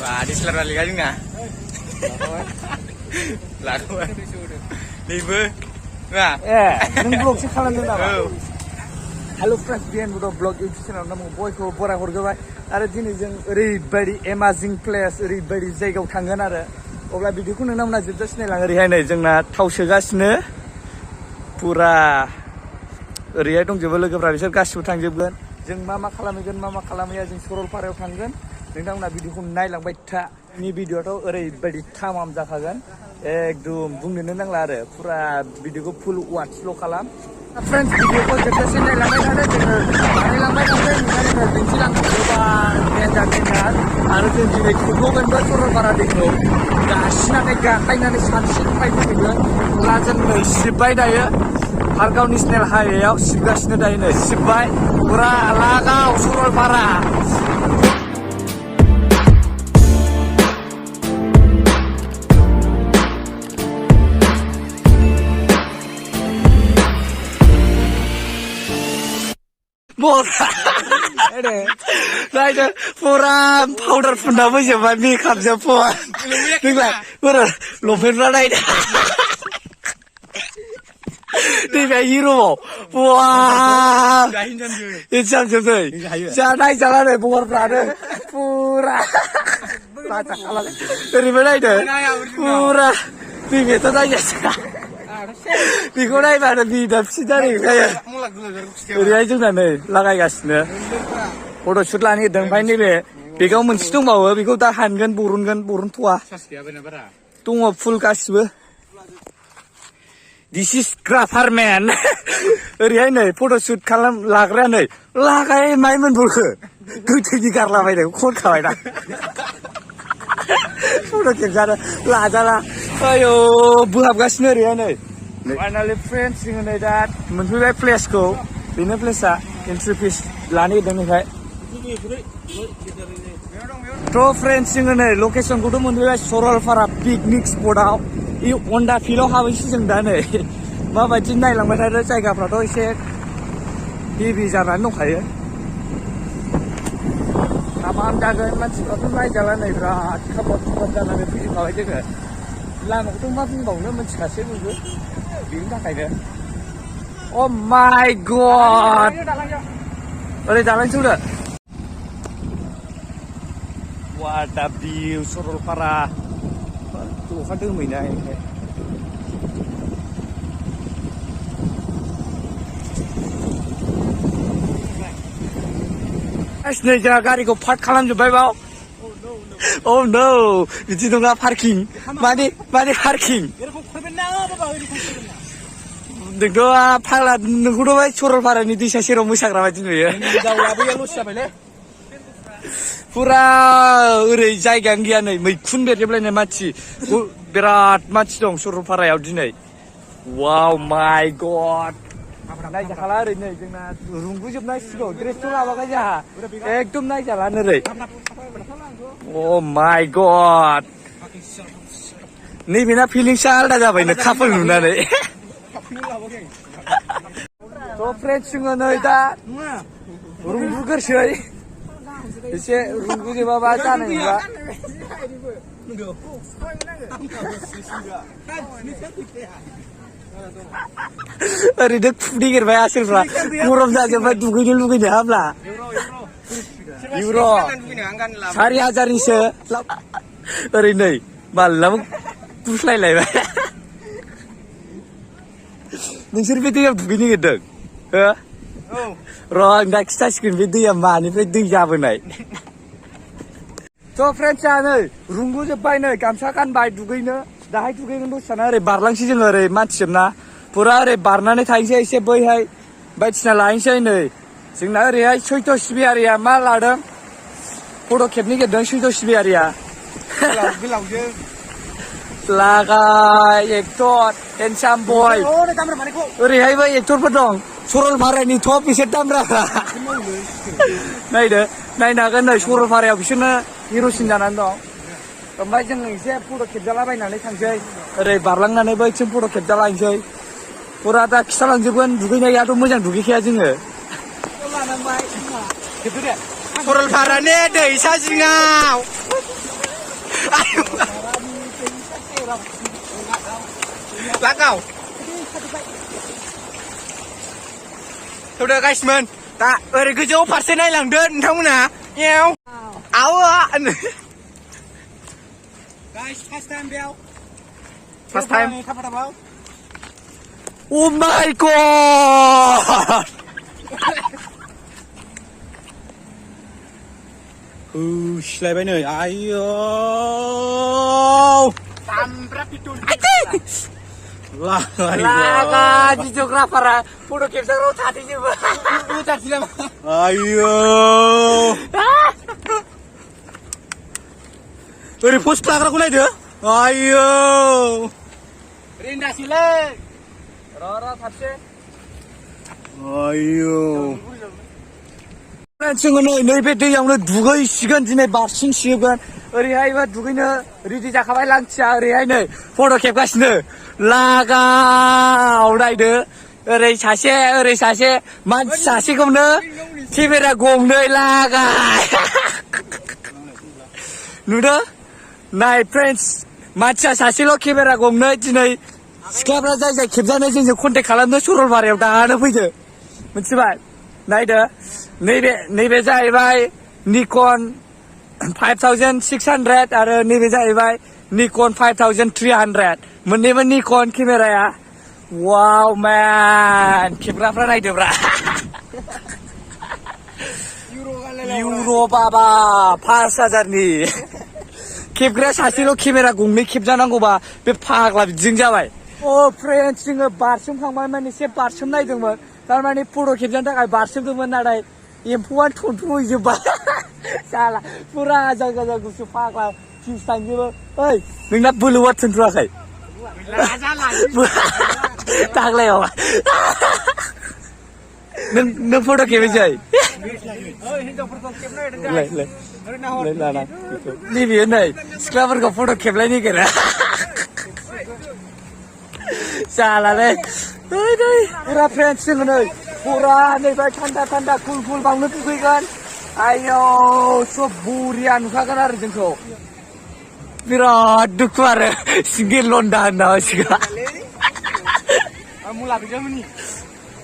Wah, di selar balik aja nggak? Lakuan. Nibu. Nah. Neng vlog sih kalian tuh apa? Halo friends, biar udah vlog YouTube channel namu boy ko bora horgobai. Ada dini jeng oरैबायदि amazing place oरैबायदि जायगायाव थांगोन आरो. अब्ला भिडिअखौ नोंथांमोना जोबजासिम नायलां ओरैहाय नै जोंना थाव सोगासिनो पुरा ओरैहाय दंजोबो लोगोफ्रा बिसोर गासिबो थांजोबगोन जों मा खालामहैगोन मा खालामहैया जों सरलपारायाव थांगोन नोंथांमोना भिडिअखौ नायलांबाय था नि भिडिअआथ' ओरैबायदि थामाम जाखागोन एकदम बुंनोनो नांला आरो पुरा भिडिअखौ फुल वाटचल' खालाम फ्रेन्ड्स भिडिअखौ जोबजासिम नायलांबाय थादो जोङो बानायलांबाय थादो नुनानै दिन्थिलांगोन गोबां देन्जार आरो जों दिनै थुगोनबो सरलपारा दैखौ गासिनानै गाखायनानै सानस्रिबाय फैगोन अब्ला जों नै सिबबाय दायो भारगाव नेसनेल हाइवेआव सिबगासिनो दायो नै सिबबाय पुरा लागाव Saralpara Bora, ini, pura powder pun dah macam mana makeup jepun, tengok, pura lopen rada ini, tengok hero, wah, ini jam tu, jalan jalan ni bukan rada, pura, baca kalau, dari mana ini, pura, tengok tu dah jasa. Beखौ नायबानो बिदाबसि जायो ओरैहाय जोंना नै लागायगासिनो photoshoot लानो नागिरदों ओमफ्राय नैबे बेगाव मोनसे दंबावो बेखौ दा हानगोन बरनथ'वा दङ फुल गासिबो दिस इज ग्राफारमेन ओरैहाय नै फट'शुट लाग्राया नै लागाय माइ मोनबोखो गोथैनि गारलाबायनाय खनखाबाय दा फट' खेबजानो लाजाला आयौ बोहाबगासिनो ओरैहाय नै फाइनालि फ्रेन्ड्स जोङो नै दा मोनफैबाय प्लेसखौ बेनो प्लेसआ एन्ट्रि फिस लानो नागिरदों थ' फ्रेन्ड्स जोङो नै लकेसनखौथ' मोनफैबाय सरलपारा पिकनिक स्पटआव इ अन्डा फिल्डआव हाबैसै जों दा नै माबायदि नायलांबाय थादो जायगाफ्राथ' एसे हेभि जानानै दंखायो हाबाम जागोन मानसिफ्राथ' नायजाला नै बिराद खाबाद जानानै फैजोबखाबाय जोङो लामाखौथ' मा बुंबावनो मिथिखासै बयबो बेनि थाखायनो अ माय गड ओरै दालांसै दा वाट आ भिउ सरलपारा अखा दोमैनाय नै जोंहा गारिखौ पार्क खालामजोब्बाय बाव Oh no, बिदि नङा पार्किं माने पार्किं नोंथ' फाग्ला नोंखौथ' बै सरलपारानि दैसा सेराव मोसाग्रा बायदि नुयो पुरा ओरै जायगायानो गैया नै मैखुन बेरजोबलायनाय मानसि बिराद मानसि दं सरलपारायाव दिनै वाव माय गड नायजाखाला ओरै नै जोंना रुंगुजोबनांसिगौ ड्रेसथ' लाबाखै जोंहा एकदम नायजाला ओरै Oh my god नैबेना फिलिंसा आलदा जाबायनो कापोल नुनानै थ' फ्रेन्ड्स जोङो नै दा रुंगुगोरसै एसे रुंगुजोबाबा जानाय नंला ओरैनो खुदैगेरबाय आसोलफ्रा गरम जाजोब्बाय दुगैनो लुगैनो हाब्ला Euro 4,000निसो ओरै नै मालाबा गुस्लायलायबाय नोंसोर बे दैयाव दुगैनो नागिरदों हो र' आं दा खिथासिगोन बे दैया मानिफ्राय दै जाबोनाय थ' फ्रेन्ड्सआ नै रुंगुजोब्बाय नै गामसा गानबाय दुगैनो दाहाय दुगैगोन दसे थाना ओरै बारलांसै जोङो ओरै मानसिजोबना पुरा ओरै बारनानै थांसै एसे बैहाय बायदिसिना लाहैनोसै नै जोंना ओरैहाय सैथ' सिबियारिया मा लादों फट' खेबनो नागिरदों सैथ' सिबियारिया लागाय एक्टर हेन्डसाम बय ओरैहायबो एक्टरफोर दं सरलपारानि टप बिसोर दामग्राफ्रा नायदो नायनो हागोन नै सरलपारायाव बिसोरनो हिर'सिन जानानै दं ओमफ्राय जों एसे फट' खेबजालाबायनानै थांसै ओरै बारलांनानै बैथिं फट' खेबजालायनोसै पुरा दा खिथालांजोबगोन दुगैनायाथ' मोजां दुगैखाया जोङो सरलपारानि दैसा जिङाव थौदो गाइसमोन दा ओरै गोजौ फारसे नायलांदो नोंथांमोना एव आवआ गाइस फार्स्ट टाइम बेयाव First time? थाबाव Oh my god! सिलायबाय नै आयौ Tambra pitul. लागाय Laga videographer photo capture ro thati joba. आयौ ओरै पस्ट लाग्राखौ नायदो आयौ Rinda sile. Rora thapse. आयौ जोङो नैबे दैयावनो दुगैसिगोन दिनै बारसिनसिगोन ओरैहायबा दुगैनो रेडि जाखाबाय लांथिया ओरैहाय नै फट' खेबगासिनो लागाव नायदो ओरै सासे मानसि सासेखौनो केमेरा गंनै लागाय नुदो नाय फ्रेन्डस मानसिया सासेल' केमेरा गंनै दिनै सिख्लाफ्रा जाय खेबजानो जोंजों कन्टेक्ट खालामनो सरलपारायाव दानो फैदो मिथिबाय नायदो नैबे जाहैबाय निकन 5600 आरो नैबे जाहैबाय निकन 5300 मोननैबो निकन केमेराया वाव मैन खेबग्राफ्रा नायदोब्रा इउर' बाबा 5000नि खेबग्राया सासेल' केमेरा गंनै खेबजानांगौबा बे फाग्ला बिदिजों जाबाय अ फ्रेन्डस जोङो बारसोमखांबाय माने एसे बारसोमनायदोंमोन थारमाने फट' खेबजानो थाखाय बारसोमदोंमोन नाथाय एम्फौआनो थनथ्र'हैजोब्बाय जाला फुरा जायगा गुसु फाग्ला फिउस थांजोबो ओइ नोंना बोलोआ थोनथ्र'आखै थाग्लायाव नों फट' खेबैसै नैबेयो नै सिख्लाफोरखौ फट' खेबलाय नागिरा जालालै फुरा फ्रेन्डस जोङो नै फुरा नैबाय थान्दा कुल बावनो दुगैगोन आयौ सब बरिया नुखागोन आरो जोंखौ बिराद दुखु आरो सिंगि लन्डा होनना हसिगा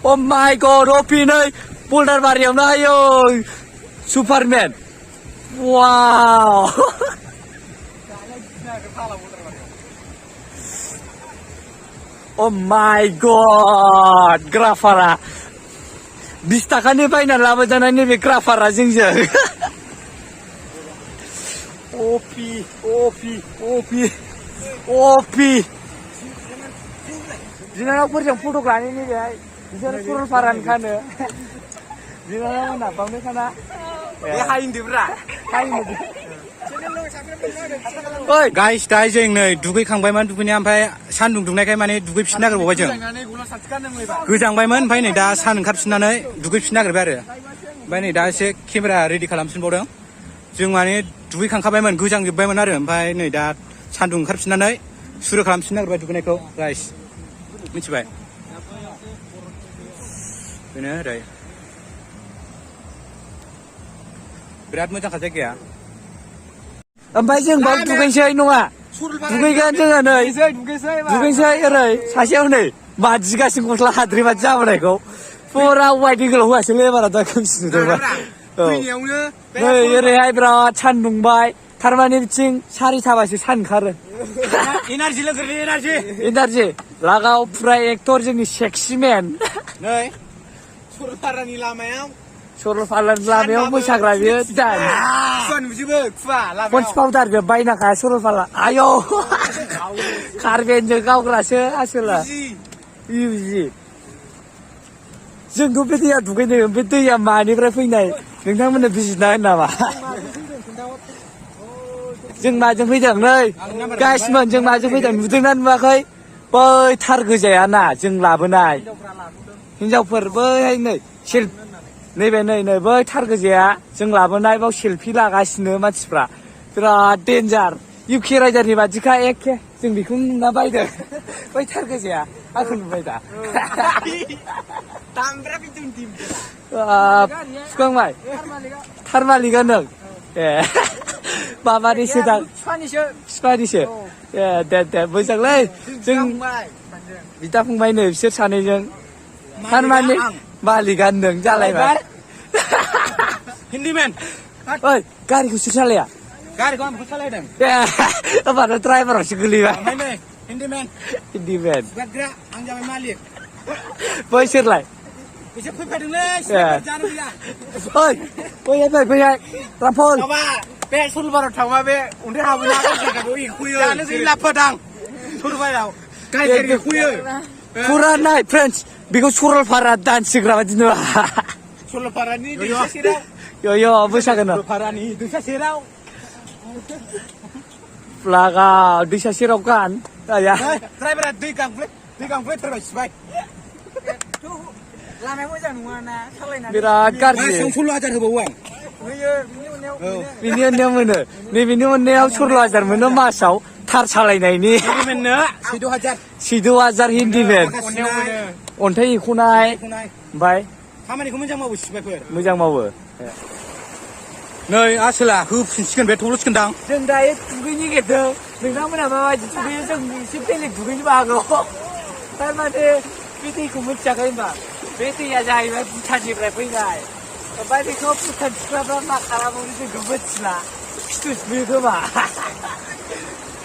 अ माय गड अपि नै बल्दार बारियावनो आयौ सुपारमेन वाव Oh my god ग्राफारा 20 थाखानि बायना लाबोजानाय नैबे ग्राफारा जोंजों अपि बिनानावफोरजों फट' लानो नैबेहाय बिसोर सरलपारानि खानो बिनानाव मोना बावनो खाना हाइन्दोब्रा ओइ गाइस दाय जों नै दुगैखांबायमोन दुगैनाया ओमफ्राय सान्दुं दुंनायखाय माने दुगैफिननो नागिरबावबाय जों गोजांबायमोन ओमफ्राय नै दा सान ओंखारफिननानै दुगैफिननो नागिरबाय आरो ओमफ्राय नै दा एसे केमेरा रेडि खालामफिनबावदों जों माने दुगैखांखाबायमोन गोजांजोब्बायमोन आरो ओमफ्राय नै दा सान्दुं ओंखारफिननानै सुरु खालामफिननो नागिरबाय दुगैनायखौ गाइस मिथिबाय बेनो ओरै बिराद मोजांखा जायगाया ओमफ्राय जों बाव दुगैसै नङा दुगैगोन जोङो नै दुगैसै ओरै सासेयाव नै मादिगासिनो गस्ला हाद्रि बादि जाबोनायखौ फुरा वाइट गोलाव होआसैलै बारा दा खोमसि नुदोंबा नै ओरैहाय बिराद सान दुंबाय थारमाने बिथिं 4:30बासो सान ओंखारो एनार्जि लोगोनि एनार्जि लागाव फुरा एक्टर जोंनि सेक्सि मेन नै सरलपारानि लामायाव मोसाग्रा बियो दान खुवा नुजोबो खुवा पन्स पाउदार बे बायनाखाया सरलपारा आयौ कार्बेनजों गावग्रासो आसोला इउजि जोंथ' बे दैया दुगैनो बे दैया मानिफ्राय फैनाय नोंथांमोननो बिजिरना होनो नामा जों माजों फैदों नै गाइसमोन जों माजों फैदों नुदोंना नुवाखै बै थार गोजायाना जों लाबोनाय हिनजावफोर बैहाय नै नैबे नै बै थार गोजाया जों लाबोनाय बाव सेलफि लागासिनो मानसिफ्रा बिराद डेन्जार इउके राइडारनि बादिखा एखे जों बेखौ नुना बायदों बै थार गोजाया आंखौ नुबाय दा सुखांबाय थार मालिकआ नों ए माबानिसो दां बिफानिसो ए दे मोजांलै जों बिदा फंबाय नै बिसोर सानैजों थारमाने मालिकआ नों जालायबाय हिन्दी मैन ओइ गारिखौ सोर सालाया गारिखौ आं बेखौ सालायदों ए होमबाथ' ड्राइभारावसो गोलैबाय ओमफ्राय नै हिन्दी मैन हिन्दी मेन सुगाग्रा आं जाबाय मालिक बै सोरलाय बिसोर फैफादोंलै जानो गैया ओइ फैहाय रामफल माबा बे सरलपारायाव थांबा बे अन्थाइ हाबोना गारिखौ एखुयो जानो गैला फोदां सरलपारायाव गारिखौ एखुयो फुरा नाय फ्रेन्डस बेखौ सरलपारा डान्स होग्रा बादि नुवा सरलपारानि दैसा सेराव यो मोसागोन सरलपारानि दैसा सेराव लागा दैसा सेराव गान आया ड्राइभारा दै गांफ्ले थारबाय सिबाय लामाया मोजां नङाना सालायनानै बिराद गाज्रि 16,000 होबावो आं होयो बिनि उनाव बिनि अननायाव मोनो नैबेनि अननायाव 16,000 मोनो मासाव थार सालायनायनि हिन्दी 16,000 16,000 हिन्दी मेन अन्नायाव मोनो अन्थाइ एख'नाय ओमफ्राय खामानिखौ मोजां मावो सिबायफोर मोजां मावो नै आसोला होफिनसिगोन बे थब्ल'सिगोनदां जों दायो दुगैनो नागिरदों नोंथांमोना माबायदि दुगैयो जों एसे बेलेग दुगैनोबो हागौ थारमाने बे दैखौ मिथियाखै होनबा बे दैया जाहैबाय भुटाननिफ्राय फैनाय ओमफ्राय बेखौ भुटान सिख्लाफ्रा मा खालामो जोंखौ मिथिला खिथु सुयो खोमा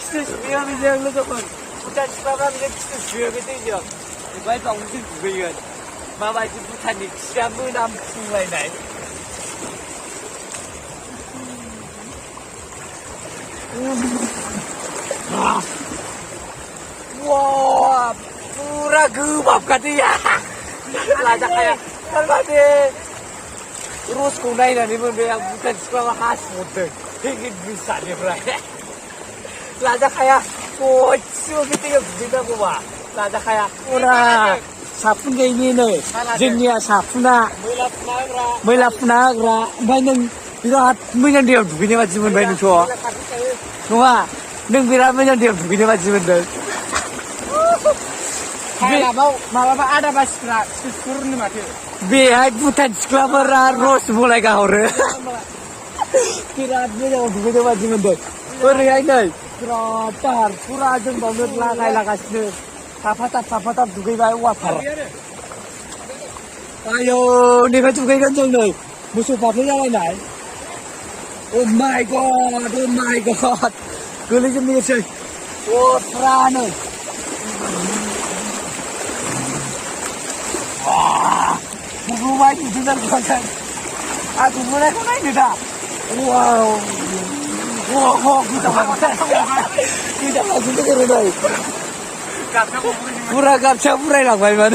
खिथु सुयो बेजों लोगोफोर भुटान सिख्लाफ्रा बेजों खिथु सुयो बे दैजों ओमफ्राय बावनो जों दुगैगोन माबायदि भुटाननि खिया मोनामफुंलायनाय Wah, pura gebab katanya. Lajaknya terbabe. Terus kunai dan ini yang bukan sekolah khas muda. Ingin bisa nih, bro. Lajaknya kocok gitu ya, beda gua. Lajaknya pura sabun kayak ini nih. Jenisnya sabuna. Melapna, Oमफ्राय नों बिराद मोजां दैयाव दुगैनो बादि मोनबाय नोंथ' नङा नों बिराद मोजां दैयाव दुगैनो बादि मोनदों मालाबा आदा बासिफ्रा सुरनो माथो बेहाय भुटान सिख्लाफोरा रस बलायगा हरो बिराद मोजां दुगैनो बादि मोनदों ओरैहाय नै बिराद दाहार फुरा जों बावनो लागायलागासिनो थाफाथाब दुगैबाय वाटार आयौ नैफ्राय दुगैगोन जों नै मोसौ फाफ्लि जालायनाय Oh my god गोलैजोबनोसै फुरानो दुगैबाय नुदों आं दुगैनायखौ नायनो दा फुरा गामसा बुरायलांबायमोन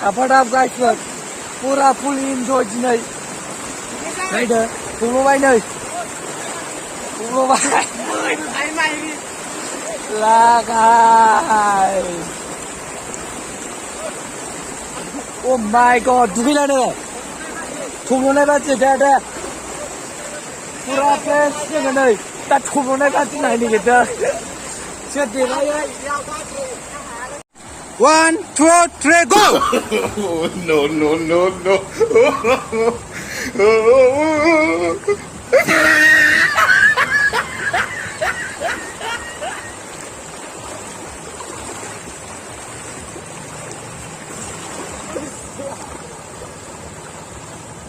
आफादाब गाइसफोर फुरा फुल इन्जय दिनै नायदो थब्ल'बाय नै थब्ल'बाय लागाय Oh my god दुगैलानो थब्ल'नाय बादि दे फुरा फ्रेस जोङो नै दा थब्ल'नाय बादि नायनो नागिरदों सोर देरहायो 1, 2, 3, go! No.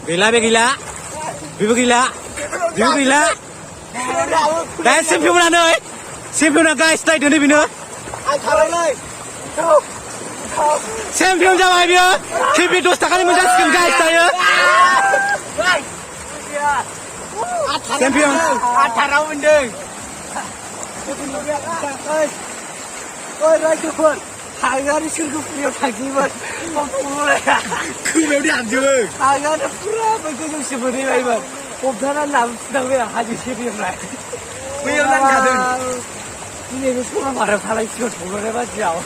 Gila be gila. Bibu gila. Dah champion oi. Champion guys tadi ni bina. Champion जाबाय बियो केबि 10 थाखानि मोनजासिगोन गाइस दायो champion 18 मोनदों ओइ रायजोफोर हागारि सोरगोफुरियाव थांसैमोन खोमायाव दामजोबो हागारि फुरा गोजौसिम मोनहैबायमोन हमथानानै लाबोफिननांबाय आं हाजो सेरनिफ्राय बैयाव नांखादों दिनै बे सरलपारायाव थालायसिगोन थब्ल'नाय बादियाव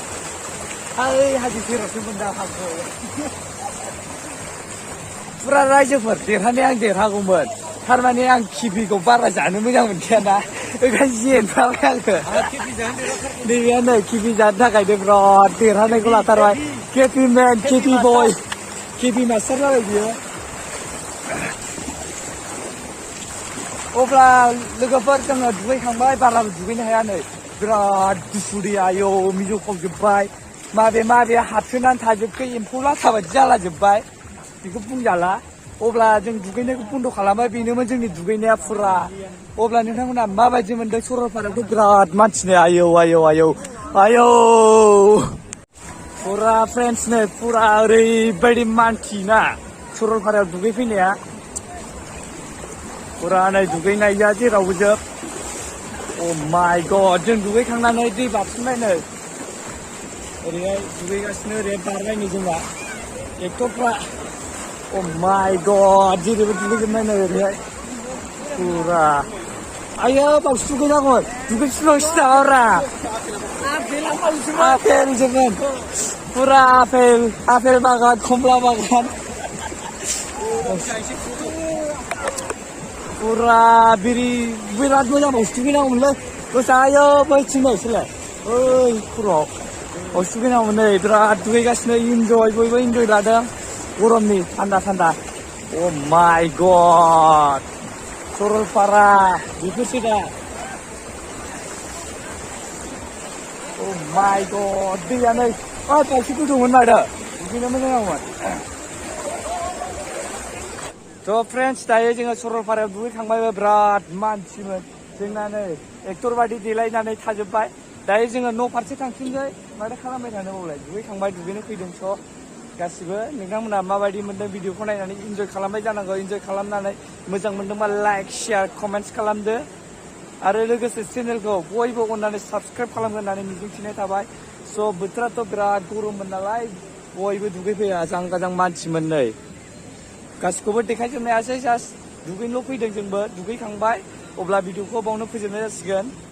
ओइ हाजो सेरावसो मोनदां हाखौ फुरा रायजोफोर देरहानाया आं देरहागौमोन थारमाने आं किपिखौ बारा जानो मोजां मोनखायाना ओंखायनो जेनबाय आङो नैबे नै किपि जानो थाखायनो बिराद देरहानायखौ लाथारबाय केपि मेन केपि बय केपि मास्टार जाबाय बियो अब्ला लोगोफोर जोङो दुगैखांबाय बाराबो दुगैनो हाया नै बिराद गुसु दैया आयौ मिजौखावजोब्बाय माबे हाबसोनानै थाजोबखो एम्फौ लाथा बायदि जालाजोब्बाय बेखौ बुंजाला अब्ला जों दुगैनायखौ बन्द' खालामबाय बेनोमोन जोंनि दुगैनाया फुरा अब्ला नोंथांमोना माबायदि मोनदों सरलपारायावथ' बिराद मानसिनो आयौ फुरा फ्रेन्ड्स नै फुरा ओरैबायदि मानसि ना सरलपारायाव दुगैफैनाया फुरा नै दुगैनाया जेरावबो जोब अ माय गड जों दुगैखांनानै दै बारसोमबाय नै ओरैहाय दुगैगासिनो ओरैहाय बारबाय नै जोंना एक्टरफ्रा अ माय गड जेरैबो दुगैजोबबाय नै ओरैहाय फुरा आयो बावसो दुगैनांगौमोन दुगैफिनबावसो नामाब्रा आपेल जोबोन फुरा आपेल बागान खमला बागान फुरा बिराद मोजां बावसो दुगैनांगौमोनलै गोसायो बैथिंनो सोलाय ओइ खर'आव बावसो दुगैनांगौमोन नै बिराद दुगैगासिनो इन्जय बयबो इन्जय लादों गरमनि थान्दा अ माय गड सरलपारा बेफोरसो दा अ माय गड दैया नै बावसो गुदुंमोन माथो दुगैनो मोजां नांगौमोन थ' फ्रेन्ड्स दायो जोङो सरलपारायाव दुगैखांबायबो बिराद मानसिमोन जोंना नै एक्टर बादि देलायनानै थाजोब्बाय दायो जोङो न' फारसे थांफिनसै माथो खालामबाय थानो बावलाय दुगैखांबाय दुगैनो फैदों स' गासिबो नोंथांमोना माबायदि मोन्दों भिडिअखौ नायनानै इन्जय खालामबाय जानांगौ इन्जय खालामनानै मोजां मोन्दोंबा लाइक शेयार कमेन्ट्स खालामदो आरो लोगोसे चेनेलखौ बयबो अननानै साबस्क्राइब खालामगोन होननानै मिजिंथिनाय थाबाय स' बोथोराथ' बिराद गरममोन नालाय बयबो दुगैफैया आजां मानसिमोन नै गासिखौबो देखायजोबनो हायासै जास्ट दुगैनोल' फैदों जोंबो दुगैखांबाय अब्ला भिडिअखौ बावनो फोजोबनाय जासिगोन